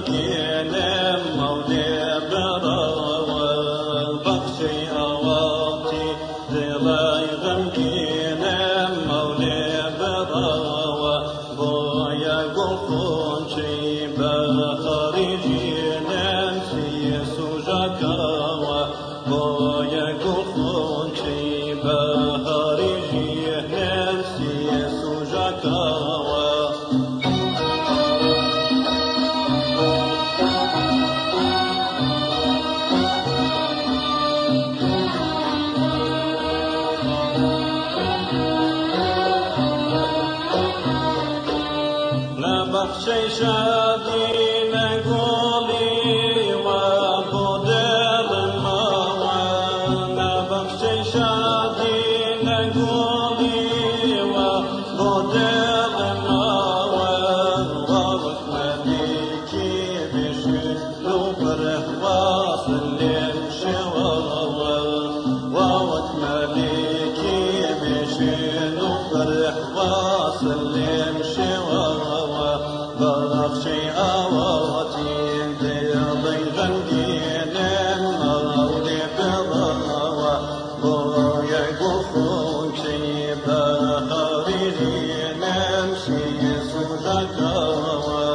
غمگینم مولێ بڕەوە بەخشەی ئاواتی دڵای غەمگینم مولێ بڕەوە بۆیە گوڵخۆنچەی بەهاری ژینم سیە سوژەکەوە بۆیە گوڵخۆنچەی بەهاری ژینم سیە سوژەکەوە بەخشەی شادی نەگۆڵیوە بۆ دڵمەوە نەبەخشەی شادی نەگۆڵیوە بۆ دڵمەوە وەوەک مەلیکی بێژن و بڕەحواسن لێم شێوەوە وەوەک مەلیکی بێژن و بڕەحواسن لێم شێوەوە بەخشەی ئاواتی دڵی غەمگینم مەولێ بڕەوە بۆیە گوڵخۆنچەی بەهاری ژینم سیە سوژەکەوە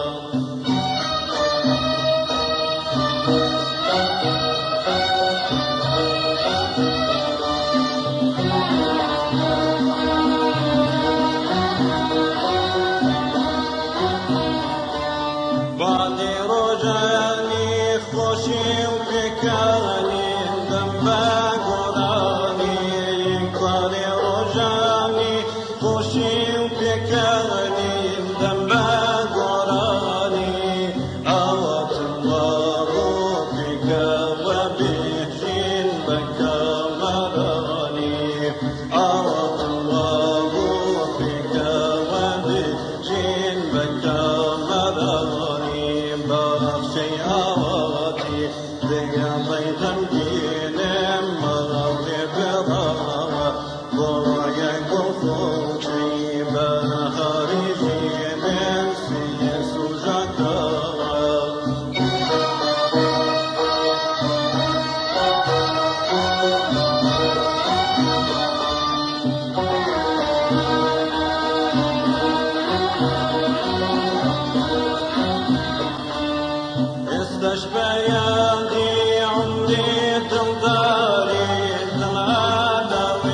بادی ڕۆژانی خۆشی و پێکانی دەم بە گۆرانی کاری ڕۆژانی خۆشی و پێکانی دەم بە گۆرانی ئاواتم وەڕۆ پێکەوە بێژین بە کەمەرانی ئاواتم وەڕۆ پێکەوە بێژین بە کەمەرانی بەخشەی ئاواتی دڵی غەمگینم مەولێ بڕەوە بۆیە گوڵخۆنچەی بەهاری ژینم سیە سوژەکەوە ئێستەش بەیادی عومری دڵداری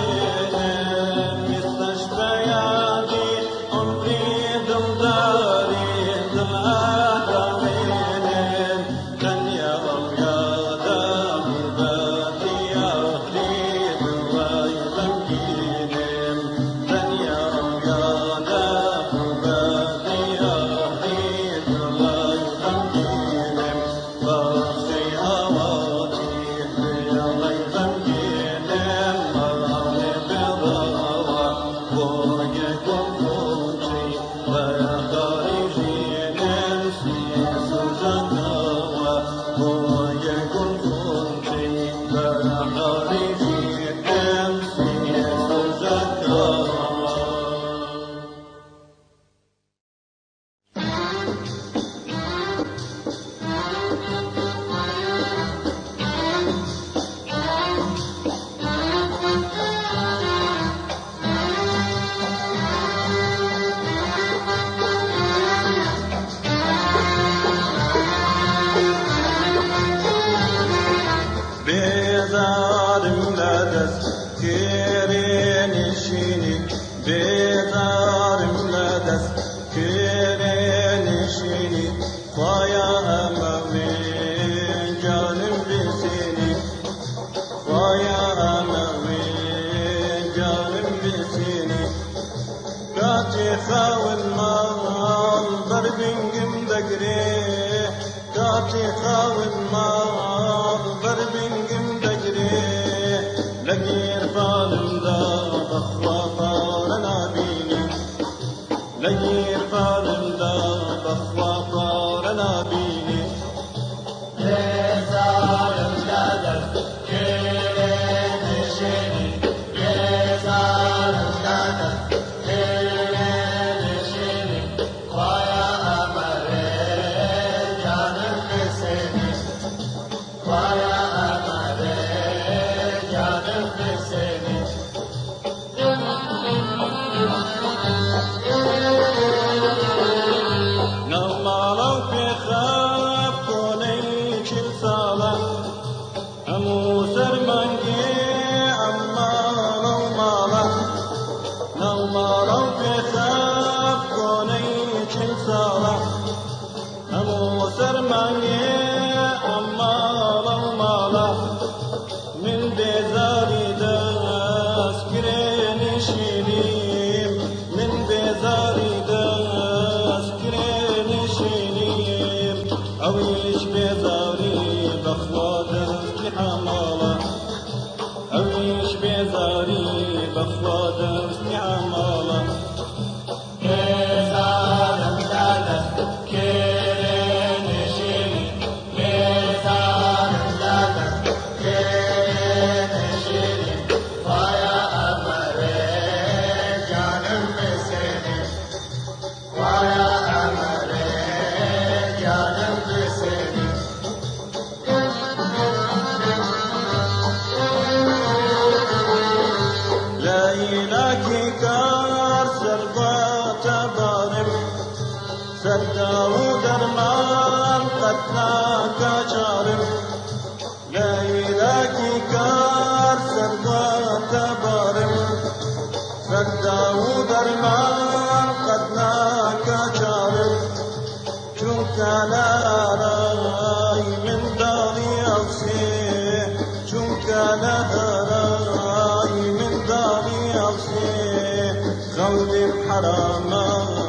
دڵەداوێنم ئێستەش بەیادی عومری دڵداری دڵەداوێنم تەنیا ئەو یادە بەدیاری دڵی غەمگینم تەنیا ئەو یادە بەدیاری دڵی غەمگینم بەخشەی ئاواتی دڵی غەمگینم مەولێ بڕەوە بۆیە گوڵخۆنچەی بەهاری ژینم سیە سوژەکەوە بۆیە گوڵخۆنچەی بەهاری ژینم سیە سوژەکەوە بێزارم لە دەست کێرێنشینی بێزارم لە دەست کێرێنشینی خوایە ئەمە جانم بسینی خوایە ئەمە جانم بسینی کاتی خاون ماڵ بەربنگم دەگرێ کاتی خاون ماڵ بەربنگم دەگرێ لە گیرفانمدا بەخوا پارە نابینی لە گیرفانمدا بەخوا پارە نابینی بێزارم لە دەست کێرێنشینی بێزارم لە دەست کێرێنشینی خوایە ئەمە جانم سرمایه امال و مالا من بیزاری دست گره نشینیم من بیزاری دست گره نشینیم اویش بیزاری بخوا دستی حمالا اویش بیزاری بخوا دستی حمالا سرداو درمان قتلاك جارم ليلاكي كار سردوات بارم سرداو درمان قتلاك جارم چونك لا راي من داري أوسي چونك لا راي من داري أوسي غولي حراما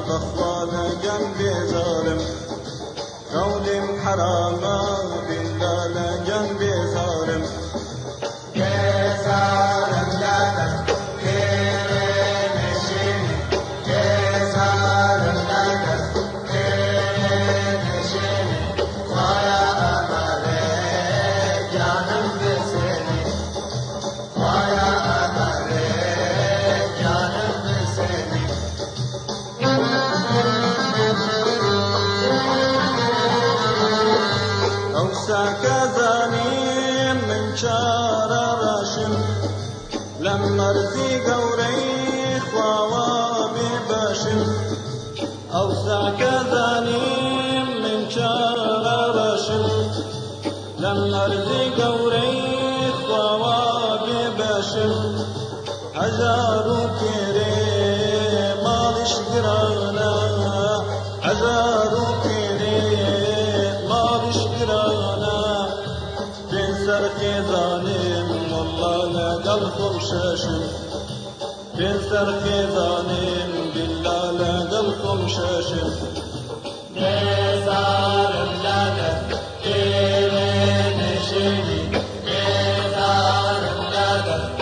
بخوانا جنبي ظالم قولي حراما بالله جنبي ظالم يا ظالم لا تذكر نشيني يا ظالم لا تذكر نشيني ويا أمالي جانم بسيني ويا أمالي جانم بسيني ساكزاني من شار راشم لما رزي قوري خوامي باشم أو ساكزاني من شار راشم لما رزي قوري خوامي باشم هزارو كيري مالش قرانا هزارو كيري مالش قرانا بين سرخي ظالم والله لا قلبكم شاشم بين سرخي ظالم بالله لا قلبكم شاشم يا ظالم لا تذكر نشيني يا ظالم لا تذكر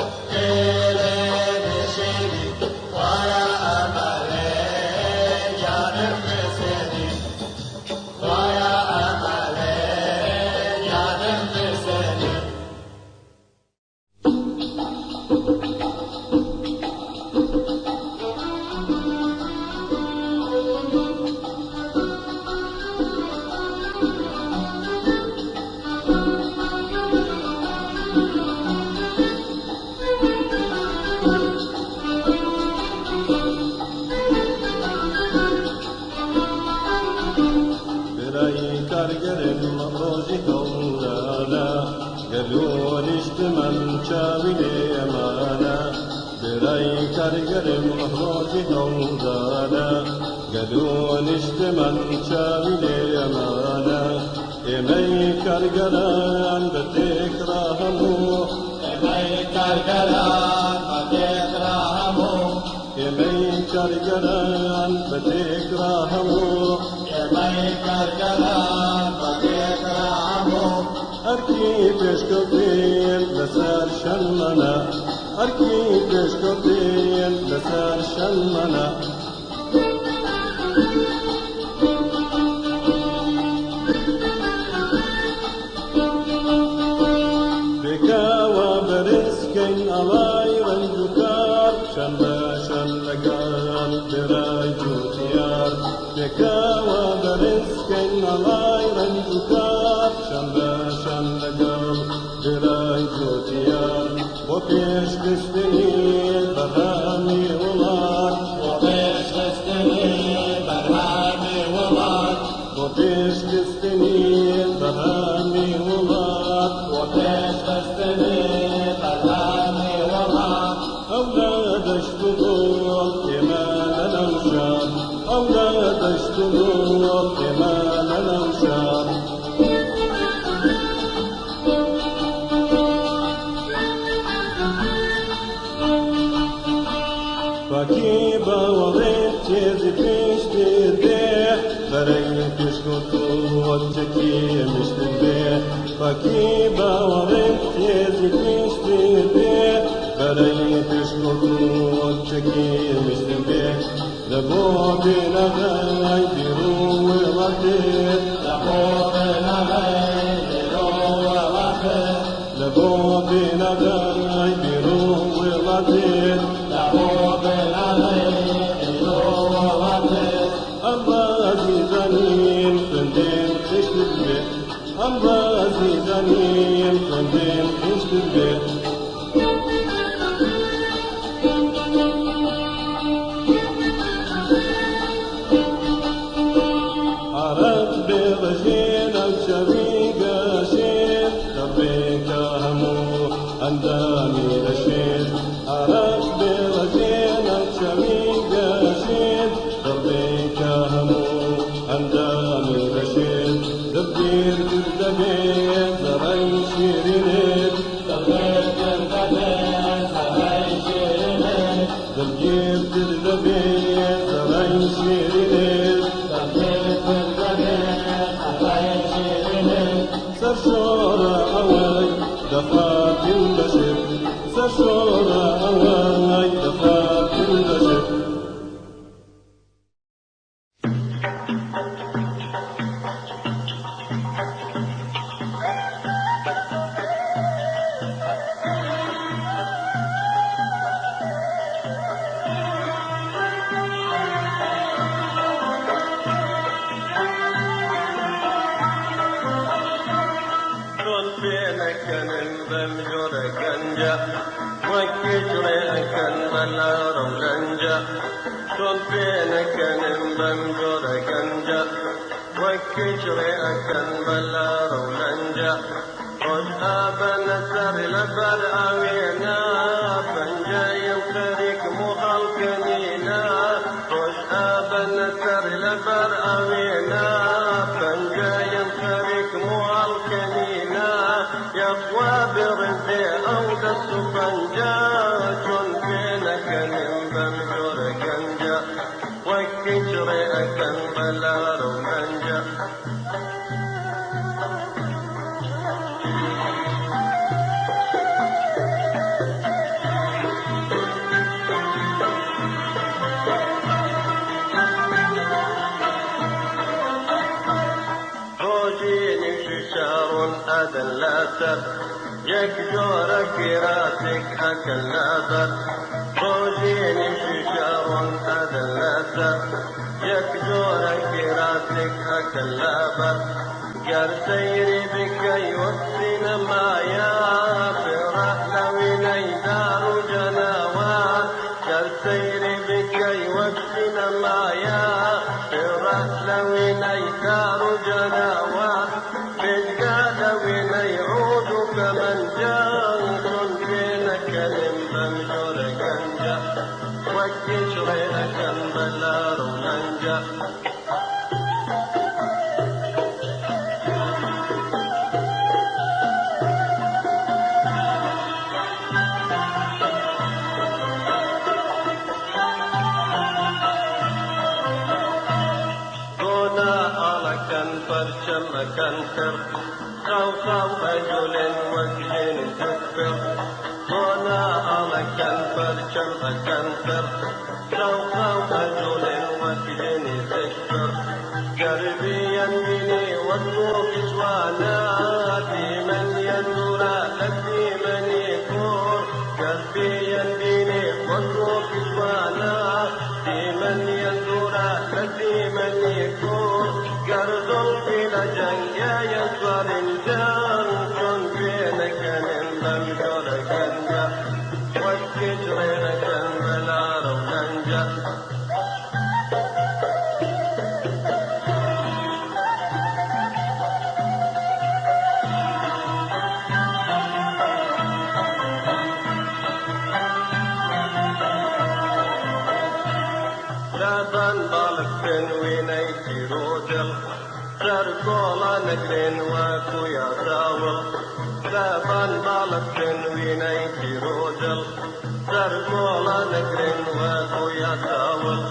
نشيني ويا أمالي جانب بسيني ويا أمالي جانب بسيني كرجل روزي كولانا قالوا اجتمل شاوي امانا براي كرجل روزي كولانا قالوا اجتمل شاوي امانا امي كرجلان بتكرهمو امي كرجلان بتكرهمو امي كرجلان بتكرهمو امي كرجلان بتكرهمو اركي تشكتين لسر شلمنا اركي تشكتين لسر شلمنا بكاوى برزكين الاي رنجكار شنبا شنقال براي جوتيار بكاوى برزكين الاي رنجكار شنبا شنقال براي جوتيار وبيش تستني برهامي ولاد وبيش تستني برهامي ولاد وبيش تستني برهامي ولاد وبيش تستني برهامي ولاد أولاد اشتغل إيمان الأوشاد أولاد اشتغل إيمان الأوشاد تشكي مشتبه فكي باورك تزمش تبه بري تشكي مشتبه لبو بنا غاي بيرو وغتير لبو بنا غاي بيرو وغتير لبو بنا غاي بيرو وغتير لبو بنا غاي بيرو وغتير أمبازي زنين فندين تشتبه أمبازي زنين فندين تشتبه عنداني رشيد أرق برزينك شميق رشيد دربيك همو عنداني رشيد دبير تردبيت زرعي شيرينيت دبير تردبيت زرعي شيرينيت دبير تردبيت زرعي شيرينيت دبير تردبيت زرعي شيرينيت سرشورة أواي دفاق البشر سرشورة أواي دفاق البشر وكجري أكن بلار ولنجا رجاء بنسر لبر أوينا فنجا يمخرك مخلقنينا رجاء بنسر لبر أوينا فنجا يمخرك مخلقنينا يقوى برزي أو دس فنجا جن بينك نمبم جور كنجا وكجري أكن بلار ولنجا أدلاتر يكجورك راسك أكلاتر روجيني شجار أدلاتر يكجورك راسك أكلاتر قر سيري بك يوصينا مايا في رحلة وليدار جناوات قر سيري بك يوصينا مايا في رحلة وليدار جناوات ويعود كمن جاء بينك لمن جور كنجا وكشري أكن بلار وننجا دونا ألكن فرشم أكن كر خوف رجل وجه تكبر هنا أمكن فرشم أكنتر خوف رجل وجه تكبر قلبي ينبني والروح جوانا في من ينظر لفي من يكون قلبي ينبني والروح جوانا في من ينظر لفي من يكون قرض بلا جنجا يسوى الجان كن بينك نمبم جور كنجا وكجرينك بلار وننجا لابن بالك وينيتي روجل تركولا نجرين واكو يا داول لابن بالك وينيتي روجل تركولا نجرين واكو يا داول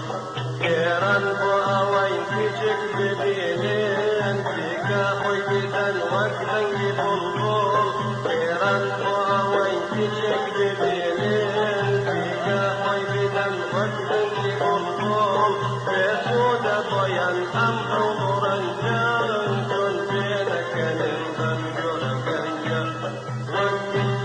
كيران بو اوين كيجك بديني خويدا وكذني بلبل خيران وأويت جبدلين فيك خويدا وكذني بلبل بسود بيان أمر مرنجان كن بينك ننبن جرقنجا وكذ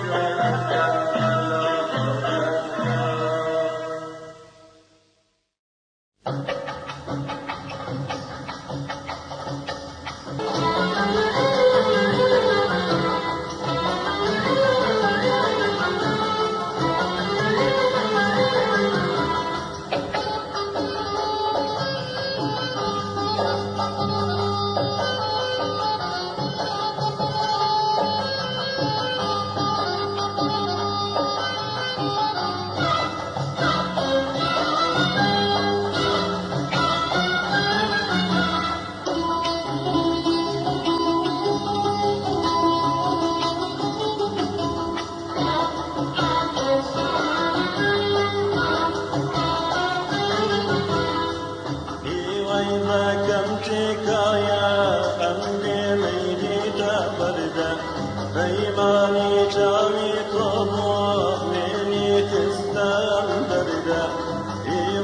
بيماني جامي طبوع مني تستم دردا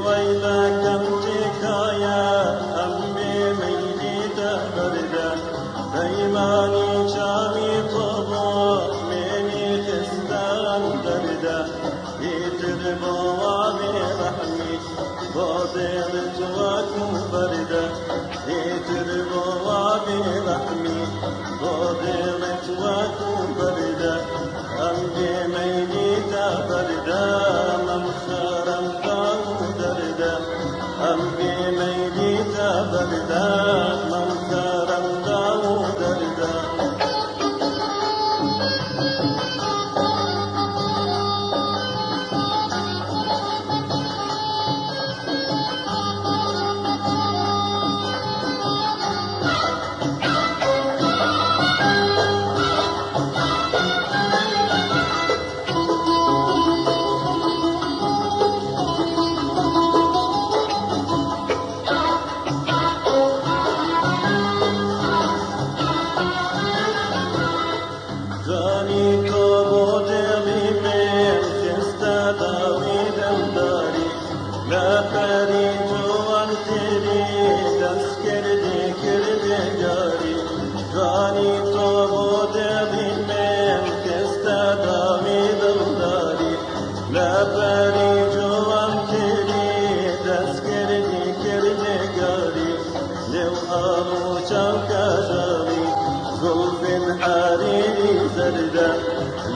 ويلا كم تكايا أمي ميني تبردا بيماني جامي طبوع مني تستم دردا يتربوا برحمي بضيرت وكم بردا يتربوا برحمي بضيرت وكم بردا أمي مينيتا بردا ممخرم داو دردا أمي مينيتا بردا ممخرم داو دردا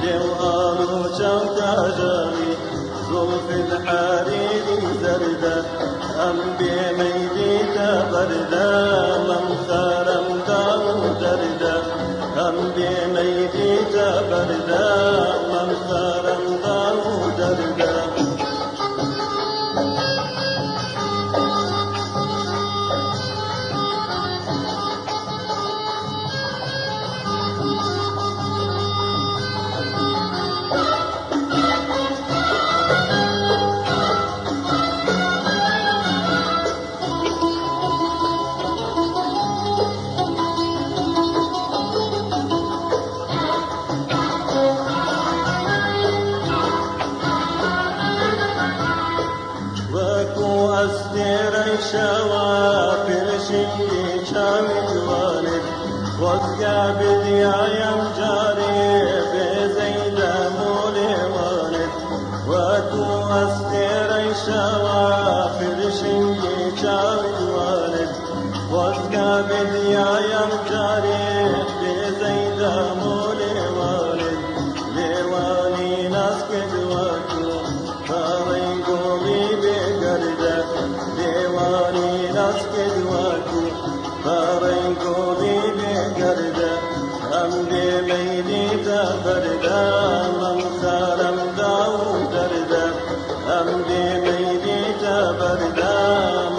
لو آلو شوكا جاري ظلف الحريري زردا أم بميدي تبردا ممخرم داو دردا أم بميدي تبردا ممخرم داو دردا شوافر شنگی چامی جوانه وزگا بدیایم جاری به زیده مولیوانه وکو استیر شوافر شنگی چامی جوانه وزگا بدیایم جاری به زیده مولیوانه لیوانی نسک جواکو کامین گومی بگرده دیوانی نسکد واکو بارین کوبی بگرده ام دی میلی تا برده ممخارم داو درده ام دی میلی تا برده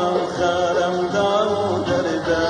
ممخارم داو درده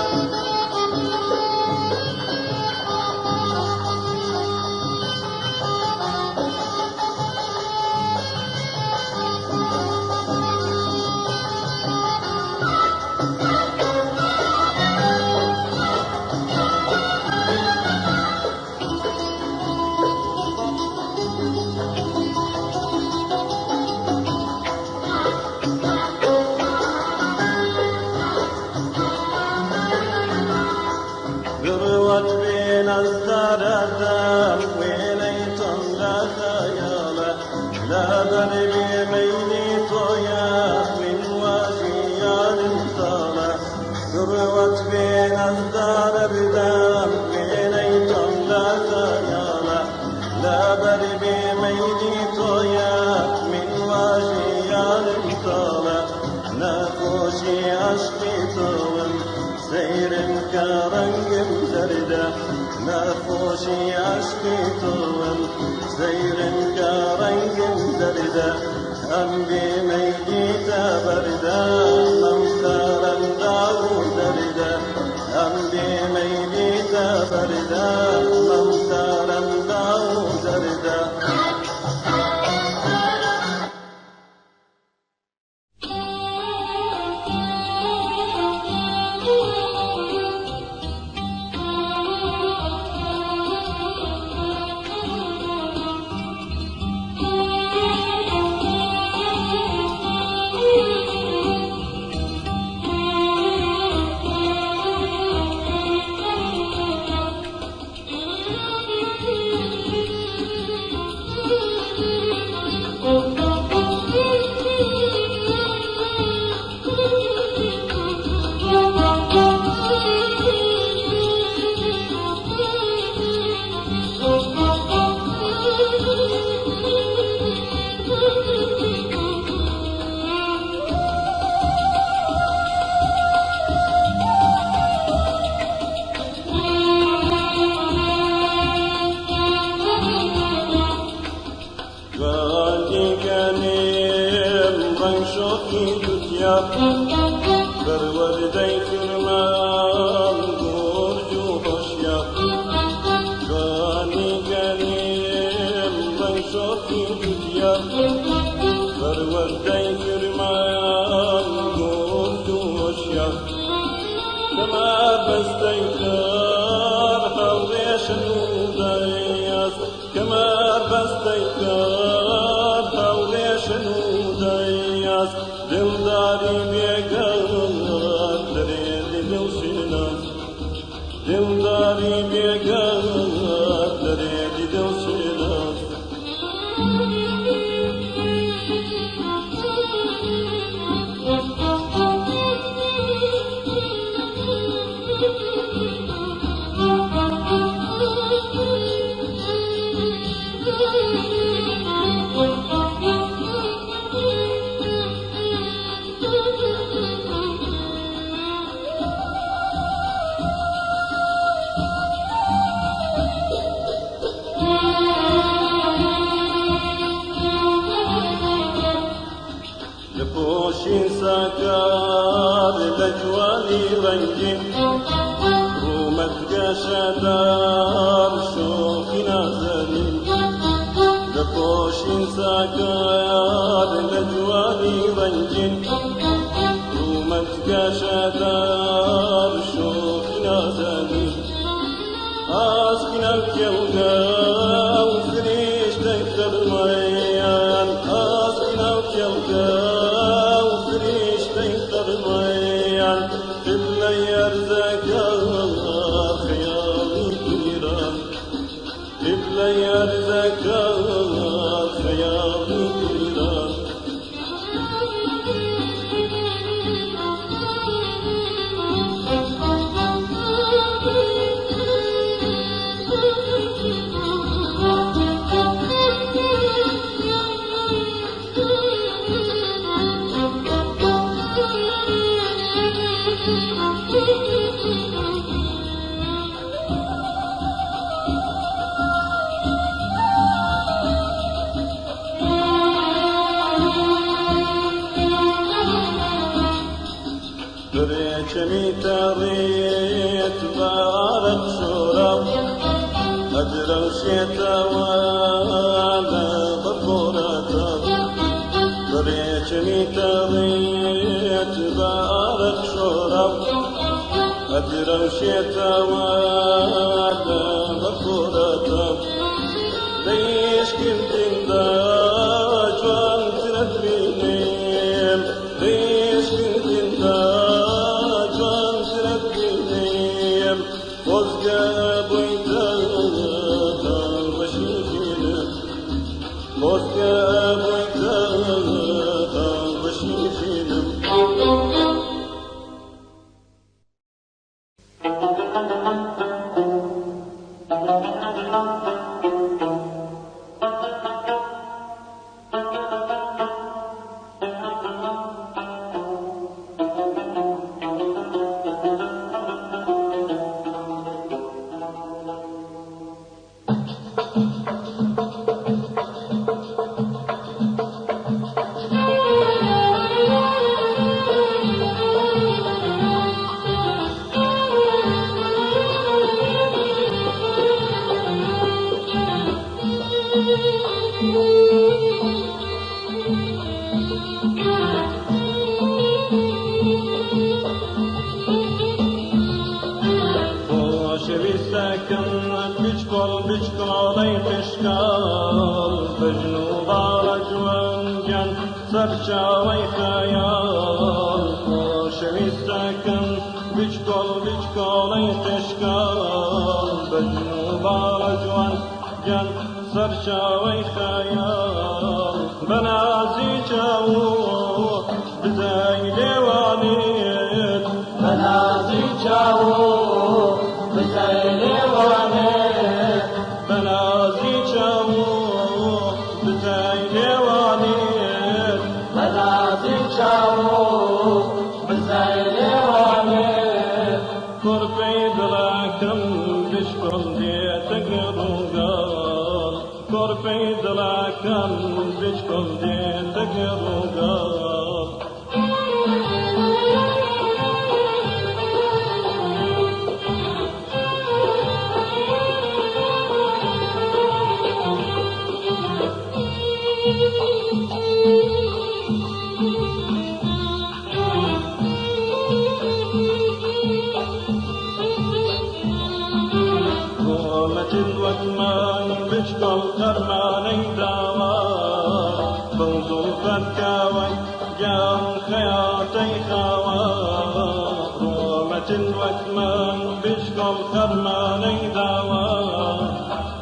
قروت بين الزردان ويليتم لا خيالة لا دربي ميلي طويا من واشيان طالة قروت بين الزردان ويليتم لا خيالة لا دربي ميلي طويا من واشيان طالة ناقوشي عشقي طول سير كرنج زردة ناقوشي عشقي طول سير كرنج زردة أمبي ميت بردة ممتارا داو زردة أمبي ميت بردة ممتارا داو زردة بروردي فرمان برجو خشيا غاني قليم من شوقي تجيا بروردي فرمان برجو خشيا كما بستيكار حولي شنودياس كما بستيكار حولي شنودياس دلداري بيقار دريدي دلشناس دلداري بيقار دريدي دلشناس لبوشين ساكار لجوالي رنجين رومت قشدار شوقي نازلين لبوشين ساكار لجوالي رنجين رومت قشدار شوقي نازلين أسكن الكيوغا وفريش تكتر ميان أسكن الكيوغا وفريش تكتر ميان تبلي يرزق الله خيالي كيران تبلي يرزق الله خيالي كيران بريشمي تريت بارك شرب أدرى وشيتا وانا بفورتا بريشمي تريت بارك شرب أدرى وشيتا وانا بفورتا ليش كنت انداج وانت ربينيم ليش كنت انداج وانت ربينيم سرچاوی خیال شویستکم بچکالی تشکال بجنوب جوان جان سرچاوی خیال بنازی چاو بزای دیوانیت بنازی چاو بزای دیوانیت بنازی چاو بزای دیوانیت بنازی چاو بزای دیوانیت کرپی دلکم بشکل دیتک روگال کرپی دلکم بشکل دیتک روگال وكمان بشكل كرماني داوا بوزو فتكاوي جام خياطي خاوا رومة وكمان بشكل كرماني داوا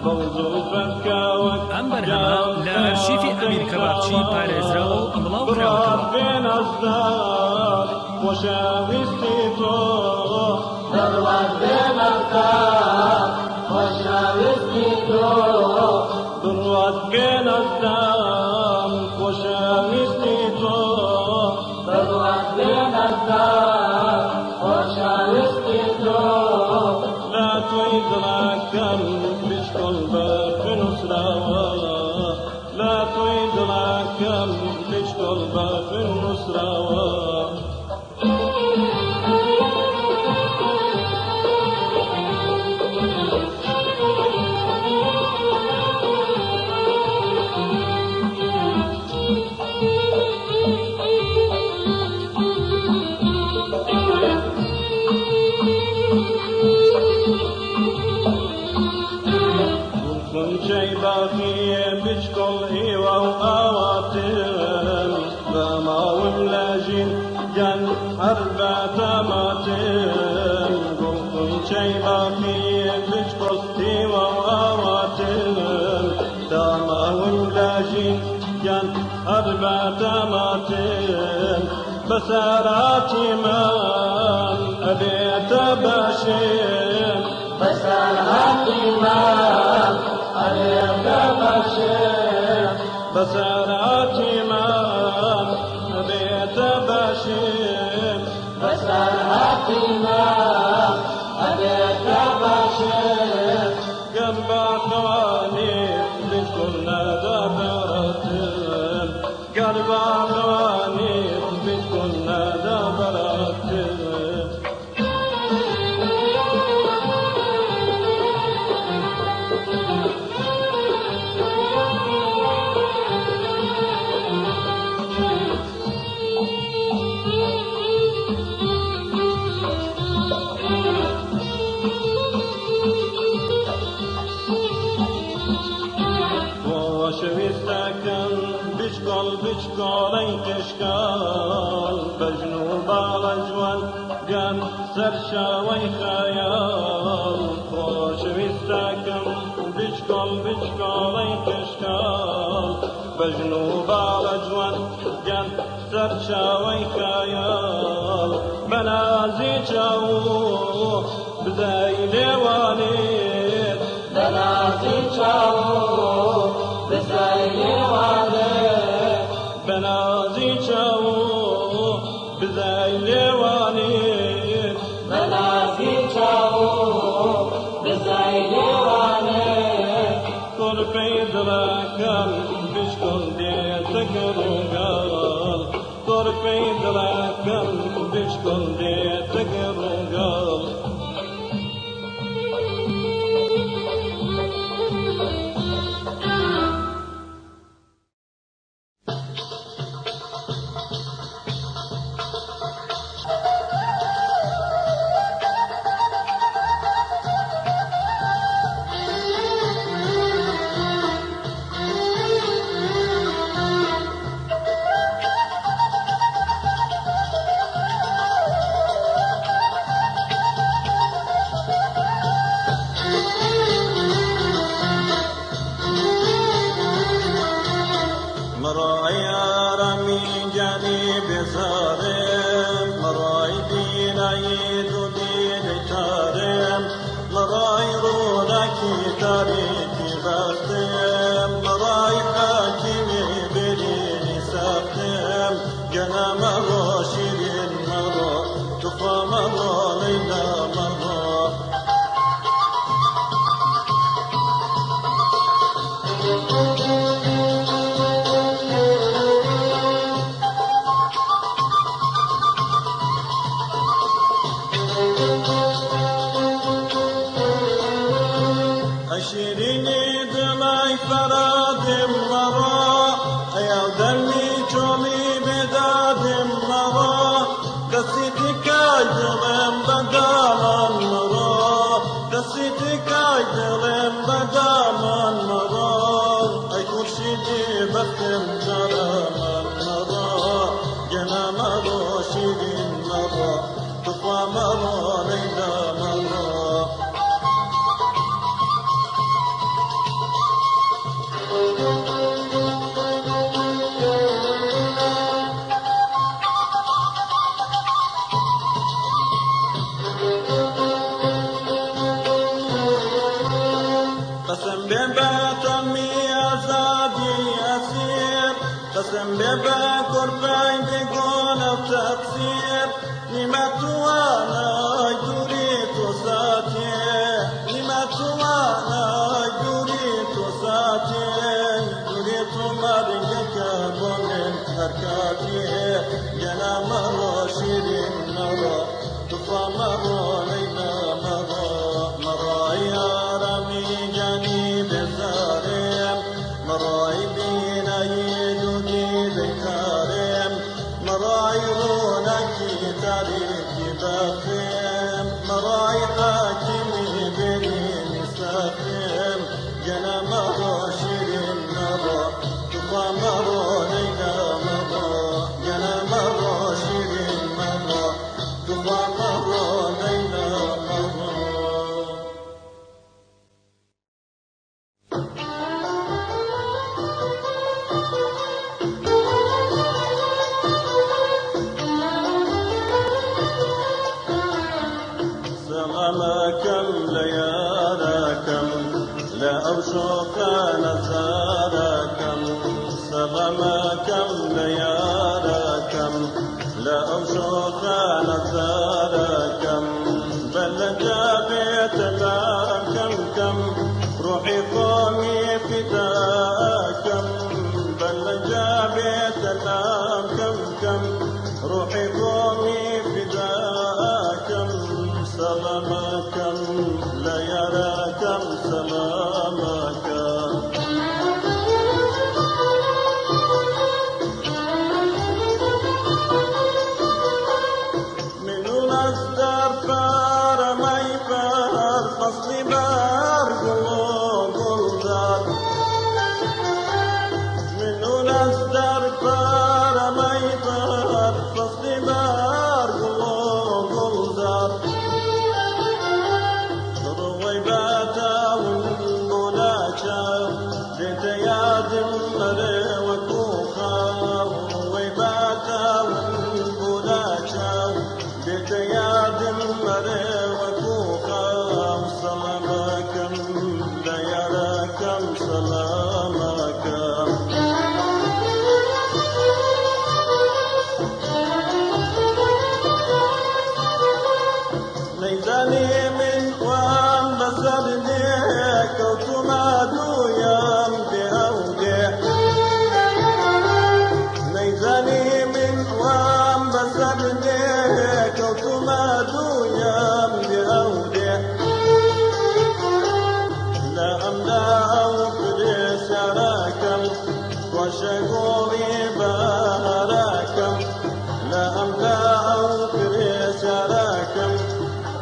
بوزو فتكاوي ئەم بەرهەمە لە ئەرشیفی ئەمیرکە بابچی پارێزراوە و بڵاو کراوەتەوە. بين أصدار وشاوستي تو دروات بين أفكار وشاوستي تو دروات بين أصدار وشاوستي تو دروات بين أفكار وشاوستي تو لا تويد لكم بشكل باب نسراوة لا تويد لكم بشكل باب نسراوة شي باقي بشكل إيوة وآواتم فما وملاجين جن أربعة ماتم قلتم شي باقي بشكل إيوة وآواتم فما وملاجين جن أربعة ماتم بساراتي من أبيت باشم بساراتي من أبيت باشم بساراتي من أبيت باشم بساراتي من أبيت باشم قلب أخواني بكل نادى براتب قلب أخواني بكل نادى براتب شويستكن بشكالي تشكال بجنوب على جوان قام سرشاوي خيال بشكال اي تشكال بجنوب على جوان جن سرشاوي خيال بنازي شاو بزاي لوالد بنازي شاو بزاي لوالد بنازي شاو بزاي لوالد بنازي شاو بزاي لوالد طرفي دراكم بشكل ديتك رجال طرفي دراكم بشكل ديتك رجال مراي رمي جانب زارم مراي دينايد دين تارم مراي رونكي تاريخي بختم مراي حاكمي بريني سختم جنا مرا شيرين مرا تفا مرا ليلى مرا شيريني دمي فرادم مرا يا دمي جومي بدادم مرا دسيتي كايدلم بدامن مرا دسيتي كايدلم بدامن مرا اي كرشيدي بختم جرامن مرا جنا مرا شيرين مرا تقوى مرا ليلى مرا قسم بباتمي أزادي أسير قسم بباكر فايد قول التقصير لما توانا يدريت ساتي لما توانا يدريت ساتي يدريت مرقك بمن حركاتي جنا مرة شيرين مرة تفا مرة ليلى مرة مرة يا رمي جانب الزارم مراي بينا يدودي ذكارم مراي رونكي تاريخي بخيم مراي حاكمي بريني ساخم جنا مرة شيرين مرة تفا مرة ليلى مرة جنا مرة شيرين مرة تفا مرة ليلى مرة سلامكم ليالكم لا أوشوك نزاركم سلامكم ليالكم لا أوشوك نزاركم بل جابت لكم كم روحي قومي فداكم بل جابت لكم كم روحي قومي فداكم سلامكم لا يراكم سلامكم من الأصدار فار ما يفار فصل بار قلوب سلامك ليتني من وام بسبنيك وتما دويام بأوديك ليتني من وام بسبنيك وتما دويام بأوديك لا أملا أوفرس راكم وشكوري بهراكم لا أملا أوفرس راكم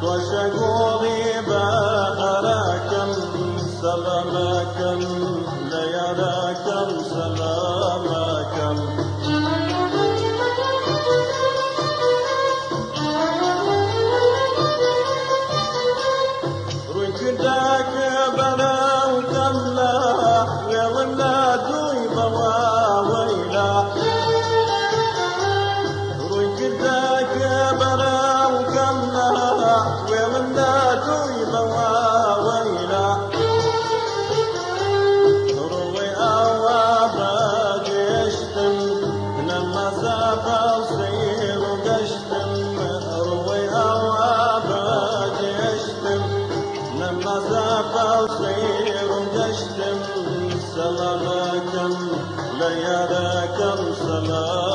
وشكوري بهراكم سلامكم ليراكم سلامكم ركدك بلاو كملا ولا دوي بواويلا ركدك بلاو كملا ولا دوي بواويلا روي أوابا جشتم لما زابا صير قشتم روي أوابا جشتم لما زابا صير قشتم سلامكم ليراكم سلام